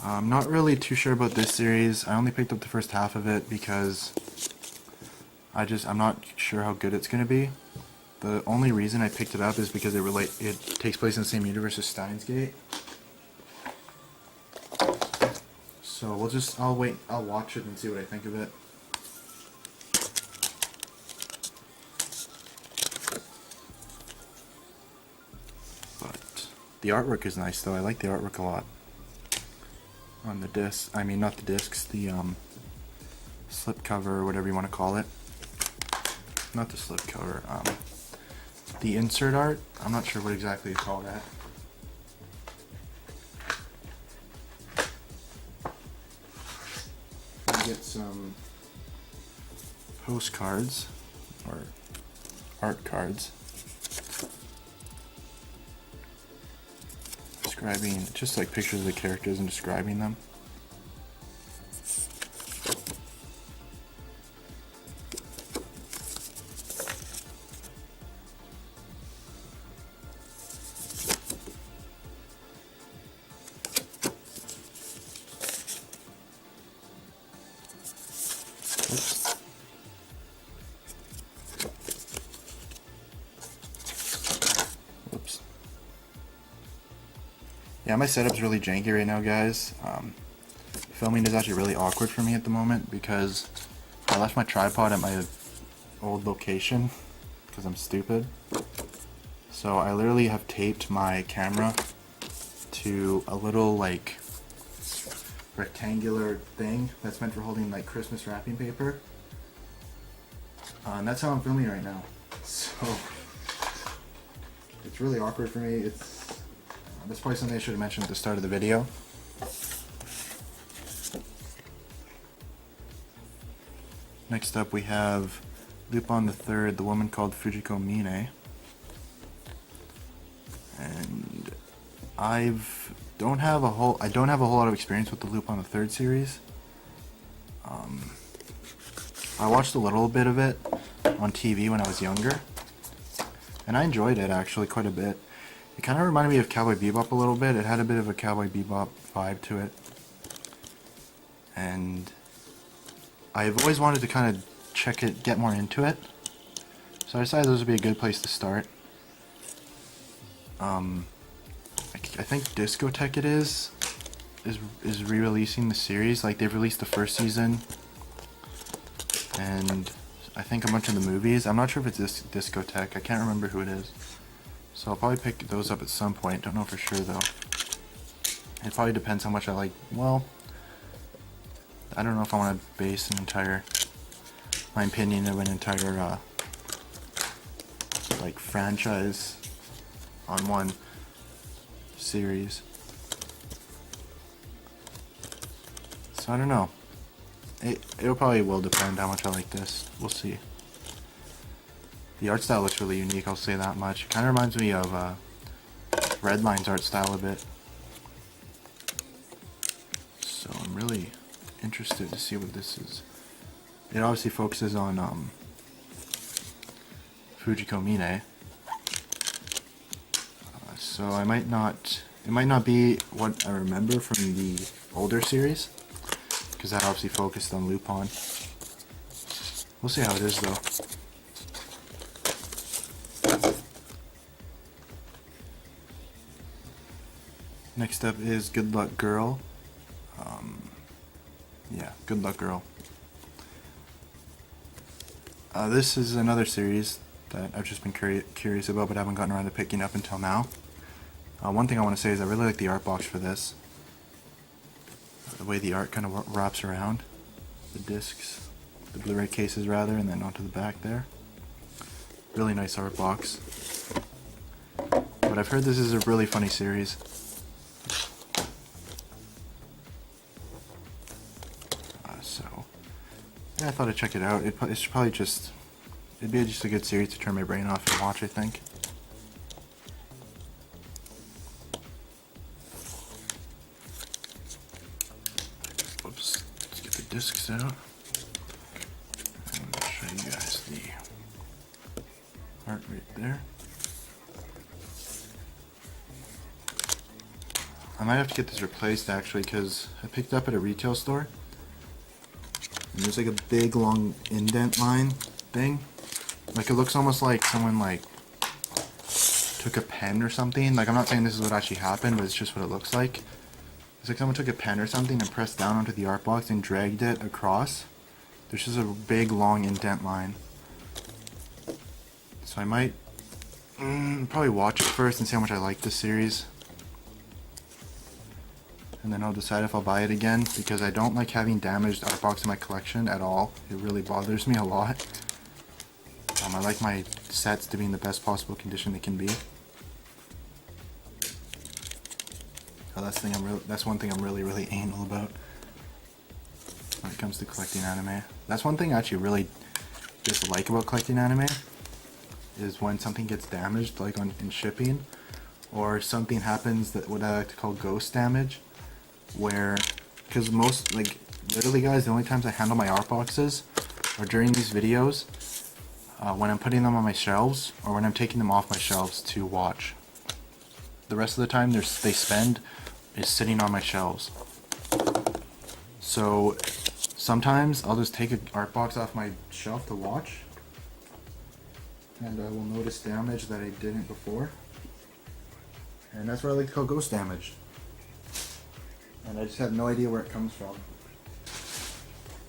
I'm not really too sure about this series. I only picked up the first half of it because I'm not sure how good it's going to be. The only reason I picked it up is because it takes place in the same universe as Steins Gate. So I'll watch it and see what I think of it. But the artwork is nice though. I like the artwork a lot. On the disc, I mean not the discs, the slip cover or whatever you want to call it. Not the slip cover, the insert art. I'm not sure what exactly you call that. You get some postcards or art cards describing, just like pictures of the characters and describing them. Oops. Oops. Yeah, my setup's really janky right now, guys. Filming is actually really awkward for me at the moment because I left my tripod at my old location because I'm stupid. So I literally have taped my camera to a little like rectangular thing that's meant for holding like Christmas wrapping paper. And that's how I'm filming right now. So it's really awkward for me. That's probably something I should have mentioned at the start of the video. Next up we have Lupon the Third, the woman called Fujiko Mine. And I don't have a whole lot of experience with the Lupon the Third series. I watched a little bit of it on TV when I was younger, and I enjoyed it actually quite a bit. It kind of reminded me of Cowboy Bebop a little bit. It had a bit of a Cowboy Bebop vibe to it, and I've always wanted to kind of get more into it, so I decided this would be a good place to start. I think Discotek is re-releasing the series. Like, they've released the first season and I think a bunch of the movies. I'm not sure if it's Discotek. I can't remember who it is. So I'll probably pick those up at some point. Don't know for sure though. It probably depends how much I like. Well, I don't know if I want to base my opinion of an entire like franchise on one series. So I don't know. It'll probably will depend how much I like this. We'll see. The art style looks really unique, I'll say that much. It kind of reminds me of Redline's art style a bit. So I'm really interested to see what this is. It obviously focuses on Fujiko Mine. So it might not be what I remember from the older series, because that obviously focused on Lupon. We'll see how it is though. Next up is Good Luck Girl. Yeah, Good Luck Girl. This is another series that I've just been curious about, but haven't gotten around to picking up until now. One thing I want to say is I really like the art box for this. The way the art kind of wraps around the discs, the blu-ray cases rather, and then onto the back there. Really nice art box. But I've heard this is a really funny series. So yeah, I thought I'd check it out. It'd be just a good series to turn my brain off and watch, I think. Whoops, let's get the discs out. And I'll show you guys the art right there. I might have to get this replaced actually, because I picked it up at a retail store. And there's like a big long indent line thing. Like it looks almost like someone like took a pen or something. Like I'm not saying this is what actually happened, but it's just what it looks like. It's like someone took a pen or something and pressed down onto the art box and dragged it across. There's just a big long indent line. So I might probably watch it first and see how much I like this series. And then I'll decide if I'll buy it again, because I don't like having damaged art box in my collection at all. It really bothers me a lot. I like my sets to be in the best possible condition they can be. So that's one thing I'm really anal about when it comes to collecting anime. That's one thing I actually really dislike about collecting anime, is when something gets damaged, like in shipping, or something happens that what I like to call ghost damage, where, because most, like, literally guys, the only times I handle my art boxes are during these videos, when I'm putting them on my shelves, or when I'm taking them off my shelves to watch. The rest of the time they spend is sitting on my shelves. So sometimes I'll just take an art box off my shelf to watch, and I will notice damage that I didn't before. And that's what I like to call ghost damage. And I just have no idea where it comes from.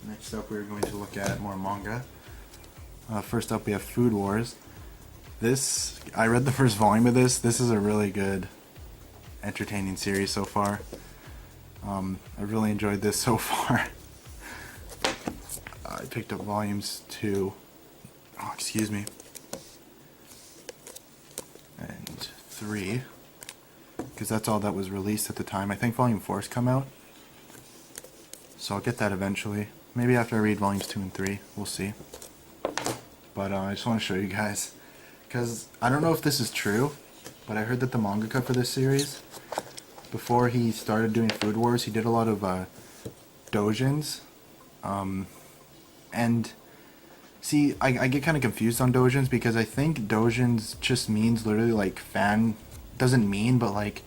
Next up, we're going to look at more manga. First up, we have Food Wars. This, I read the first volume of this. This is a really good, entertaining series so far. I really enjoyed this so far. I picked up volumes 2, and 3, because that's all that was released at the time. I think volume 4's come out, so I'll get that eventually. Maybe after I read volumes 2 and 3, we'll see. But I just want to show you guys, because I don't know if this is true, but I heard that the mangaka for this series, before he started doing Food Wars, he did a lot of doujins. And see, I get kind of confused on doujins, because I think doujins just means literally like fan, doesn't mean, but like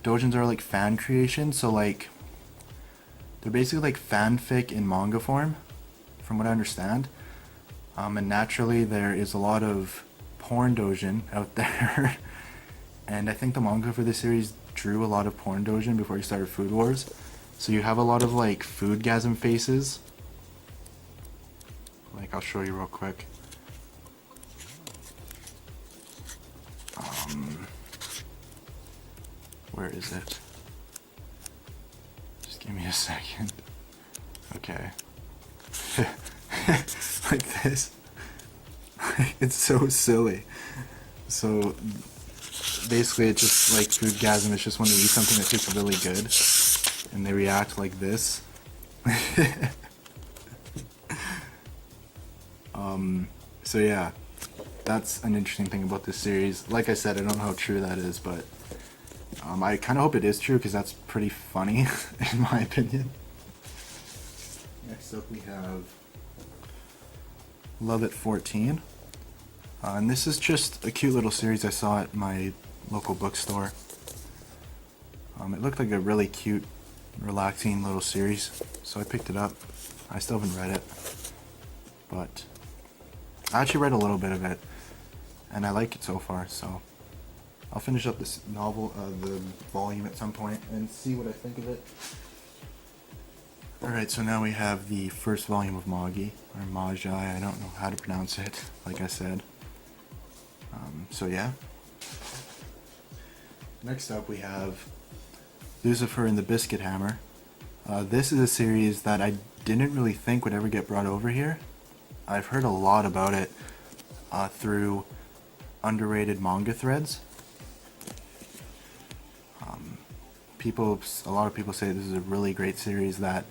doujins are like fan creation, so like they're basically like fanfic in manga form, from what I understand. And naturally there is a lot of porn doujin out there. And I think the manga for this series drew a lot of porn doujin before he started Food Wars. So you have a lot of like foodgasm faces. Like, I'll show you real quick. Where is it? Just give me a second. Okay. Like this. It's so silly. So basically it's just like foodgasm. It's just when they eat something that tastes really good and they react like this. So yeah, that's an interesting thing about this series. Like I said, I don't know how true that is, but I kind of hope it is true, because that's pretty funny in my opinion. Next up we have Love at 14. And this is just a cute little series I saw at my local bookstore. It looked like a really cute, relaxing little series, so I picked it up. I still haven't read it, but I actually read a little bit of it, and I like it so far, so I'll finish up this novel, the volume at some point, and see what I think of it. Alright, so now we have the first volume of Magi, or Magi, I don't know how to pronounce it, like I said. So yeah. Next up we have Lucifer and the Biscuit Hammer. This is a series that I didn't really think would ever get brought over here. I've heard a lot about it through underrated manga threads. A lot of people say this is a really great series that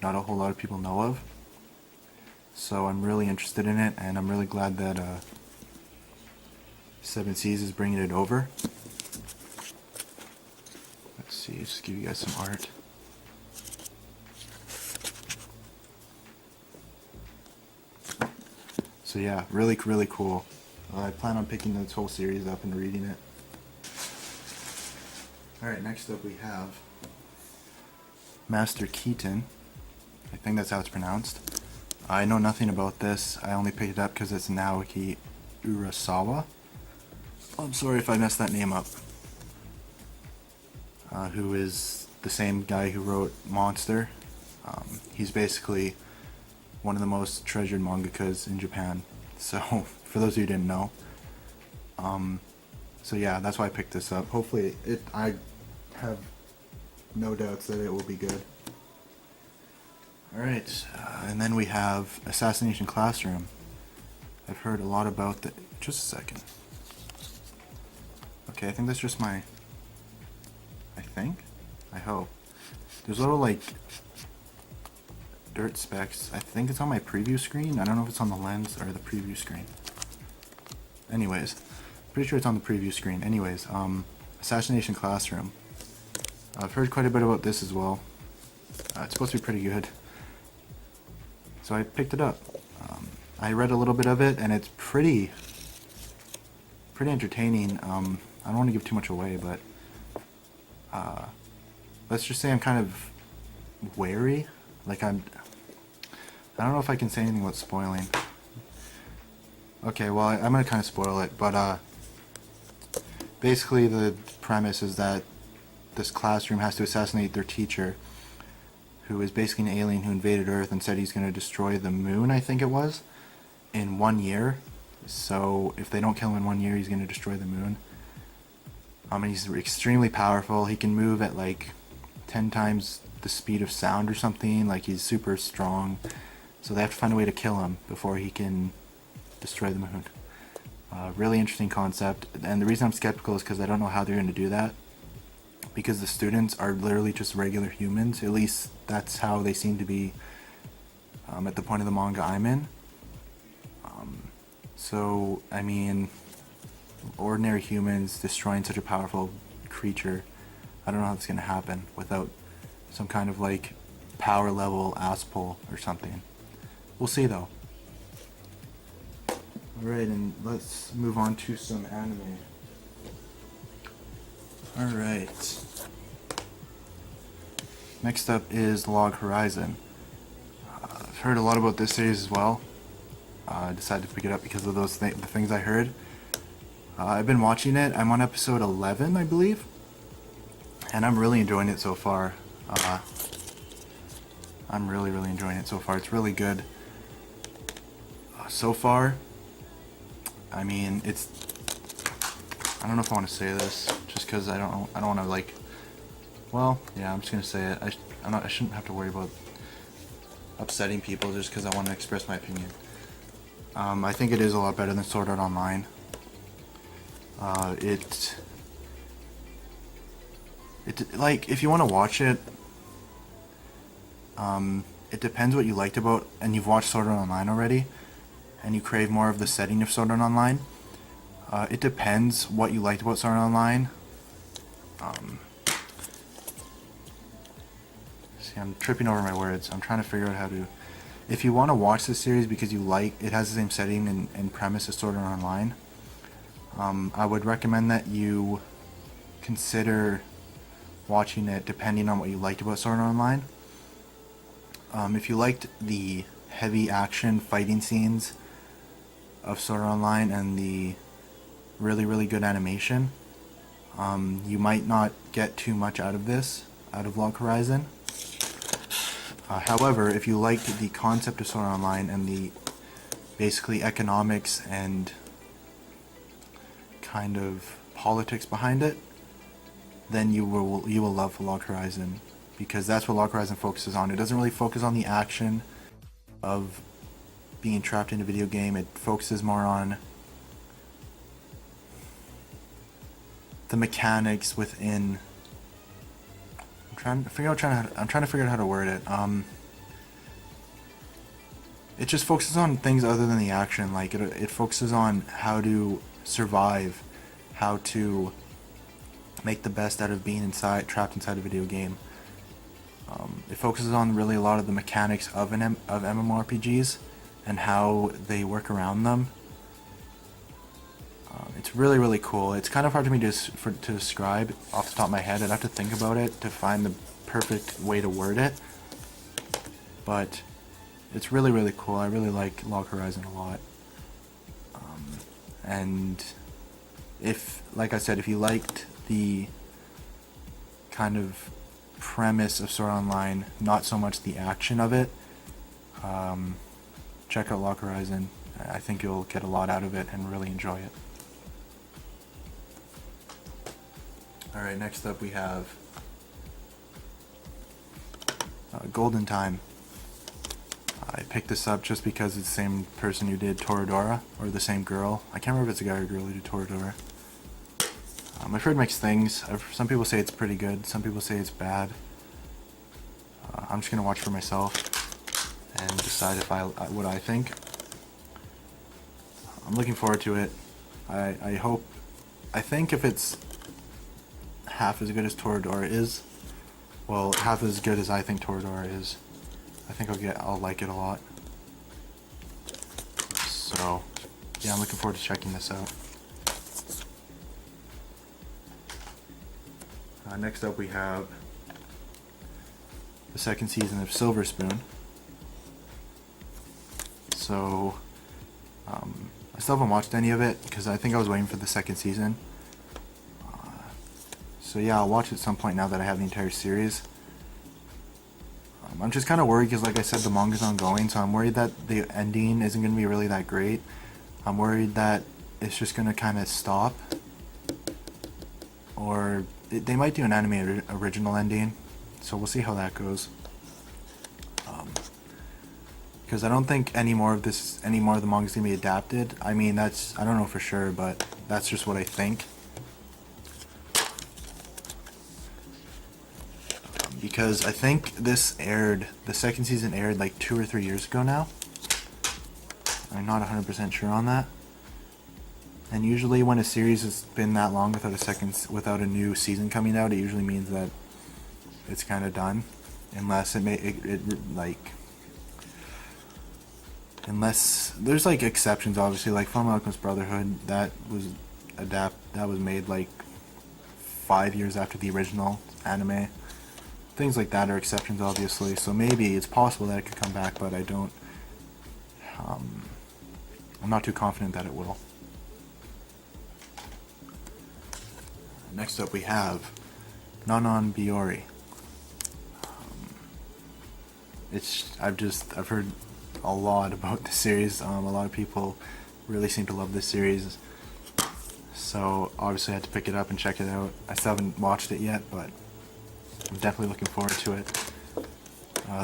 not a whole lot of people know of. So I'm really interested in it, and I'm really glad that Seven Seas is bringing it over. Let's see, just give you guys some art. So yeah, really cool. I plan on picking this whole series up and reading it. Alright, next up we have Master Keaton. I think that's how it's pronounced. I know nothing about this. I only picked it up because it's Naoki Urasawa. I'm sorry if I messed that name up. Who is the same guy who wrote Monster. He's basically one of the most treasured mangakas in Japan. So, for those of you who didn't know. So yeah, that's why I picked this up. Hopefully, I have no doubts that it will be good. Alright, and then we have Assassination Classroom. I've heard a lot about that. Just a second. Okay, I think that's just my... I hope. There's little, like, dirt specks. I think it's on my preview screen. I don't know if it's on the lens or the preview screen. Anyways, pretty sure it's on the preview screen. Anyways, Assassination Classroom. I've heard quite a bit about this as well. It's supposed to be pretty good. So I picked it up. I read a little bit of it, and it's pretty entertaining. I don't want to give too much away, but let's just say I'm kind of wary. Like I don't know if I can say anything about spoiling. Okay, well I'm gonna kind of spoil it, but basically the premise is that this classroom has to assassinate their teacher, who is basically an alien who invaded Earth and said he's going to destroy the moon, I think it was, in 1 year. So if they don't kill him in 1 year, he's going to destroy the moon. And he's extremely powerful. He can move at like 10 times the speed of sound or something. Like, he's super strong. So they have to find a way to kill him before he can destroy the moon. Really interesting concept. And the reason I'm skeptical is because I don't know how they're going to do that. Because the students are literally just regular humans. At least that's how they seem to be at the point of the manga I'm in. So, I mean, ordinary humans destroying such a powerful creature, I don't know how it's going to happen without some kind of like power level ass pull or something. We'll see though. Alright, and let's move on to some anime. Alright. Next up is Log Horizon. I've heard a lot about this series as well. I decided to pick it up because of the things I heard. I've been watching it. I'm on episode 11, I believe. And I'm really enjoying it so far. I'm really enjoying it so far. It's really good. So far, I mean, it's... I don't know if I want to say this, just because I don't want to, like... Well, yeah, I'm just going to say it. I shouldn't have to worry about upsetting people just because I want to express my opinion. I think it is a lot better than Sword Art Online. Like, if you want to watch it, it depends what you liked about, and you've watched Sword Art Online already, and you crave more of the setting of Sword Art Online. It depends what you liked about Sword Art Online. See, I'm tripping over my words. I'm trying to figure out how to... If you want to watch this series because you like... It has the same setting and premise as Sword Art Online. I would recommend that you consider watching it depending on what you liked about Sword Art Online. If you liked the heavy action fighting scenes of Sword Art Online and the really good animation, you might not get too much out of Log Horizon. However, if you liked the concept of Sword Art Online and the basically economics and kind of politics behind it, then you will love Log Horizon, because that's what Log Horizon focuses on. It doesn't really focus on the action of being trapped in a video game. It focuses more on the mechanics within... I'm trying to figure out how to word it. It just focuses on things other than the action. Like, it focuses on how to survive, how to make the best out of being trapped inside a video game. It focuses on really a lot of the mechanics of MMORPGs and how they work around them. It's really, really cool. It's kind of hard for me to describe off the top of my head. I'd have to think about it to find the perfect way to word it. But it's really, really cool. I really like Log Horizon a lot. And if, like I said, if you liked the kind of premise of Sword Online, not so much the action of it, check out Log Horizon. I think you'll get a lot out of it and really enjoy it. Alright, next up we have Golden Time. I picked this up just because it's the same person who did Toradora, or the same girl. I can't remember if it's a guy or a girl who did Toradora. I've heard mixed things. Some people say it's pretty good, some people say it's bad. I'm just going to watch for myself and decide if what I think. I'm looking forward to it. I think if it's half as good as Toradora is, well, half as good as I think Toradora is, I think I'll like it a lot. So, yeah, I'm looking forward to checking this out. Next up we have the second season of Silver Spoon. So, I still haven't watched any of it because I think I was waiting for the second season. So yeah, I'll watch it at some point now that I have the entire series. I'm just kind of worried because, like I said, the manga's ongoing, so I'm worried that the ending isn't going to be really that great. I'm worried that it's just going to kind of stop. Or they might do an anime original ending, so we'll see how that goes. Because I don't think any more of the manga's going to be adapted. I mean, I don't know for sure, but that's just what I think. Because I think the second season aired like 2 or 3 years ago now. I'm not 100% sure on that. And usually when a series has been that long without a new season coming out, it usually means that it's kind of done, unless unless there's like exceptions, obviously, like Fullmetal Alchemist Brotherhood that was made like 5 years after the original anime. Things like that are exceptions, obviously, so maybe it's possible that it could come back, but I'm not too confident that it will. Next up we have Nan Biore. I've heard a lot about the series. A lot of people really seem to love this series, so obviously I had to pick it up and check it out. I still haven't watched it yet, but I'm definitely looking forward to it.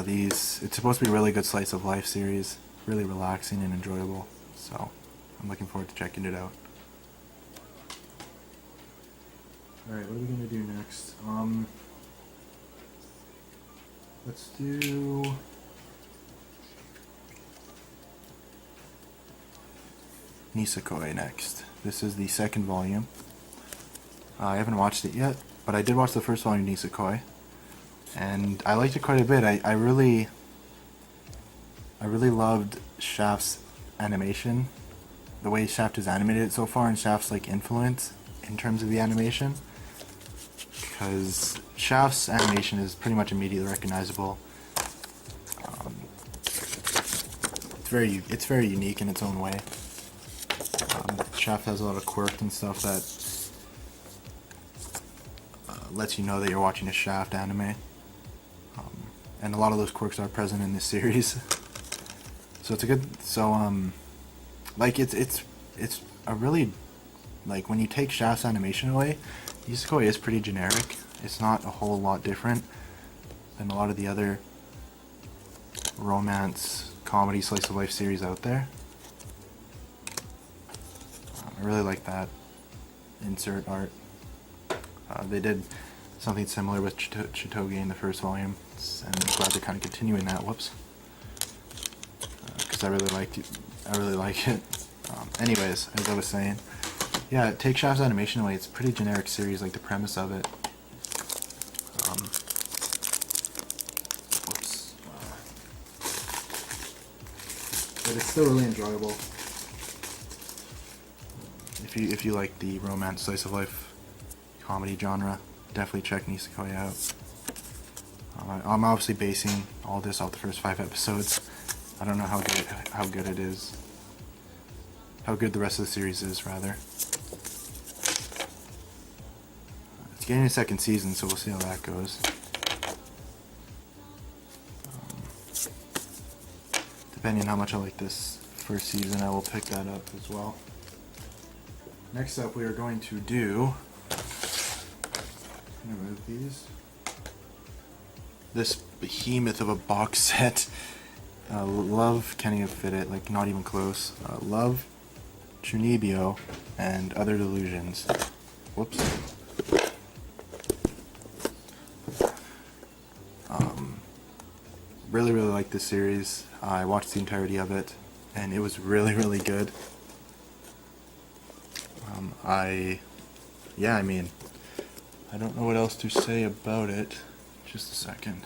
It's supposed to be a really good slice of life series, really relaxing and enjoyable, so I'm looking forward to checking it out. Alright, what are we going to do next? Let's do Nissa Koi next. This is the second volume. I haven't watched it yet, but I did watch the first volume of Nissa Koi, and I liked it quite a bit. I really loved Shaft's animation, the way Shaft has animated it so far, and Shaft's like influence in terms of the animation, because Shaft's animation is pretty much immediately recognizable. It's very unique in its own way. Shaft has a lot of quirks and stuff that lets you know that you're watching a Shaft anime, and a lot of those quirks are present in this series. So it's a good. Like it's a really, like, when you take Shaft's animation away, Nissa Koi is pretty generic. It's not a whole lot different than a lot of the other romance comedy slice of life series out there. I really like that insert art. They did something similar with Chitoge in the first volume, and I'm glad they're kind of continuing that. Whoops. Because I really like it. Anyways, as I was saying, yeah, take Shaft's animation away. It's a pretty generic series, like the premise of it. Whoops. But it's still really enjoyable. if you like the romance slice of life comedy genre, definitely check Nissa Koi out. I'm obviously basing all this off the first 5 episodes. I don't know how good it is. How good the rest of the series is, rather. It's getting a second season, so we'll see how that goes. Depending on how much I like this first season, I will pick that up as well. Next up, we are going to do... I'm gonna remove these. This behemoth of a box set. Love, can't even fit it, like not even close. Love, Chunibyo, and Other Delusions. Whoops. Really like this series. I watched the entirety of it, and it was really good. I mean, I don't know what else to say about it. Just a second.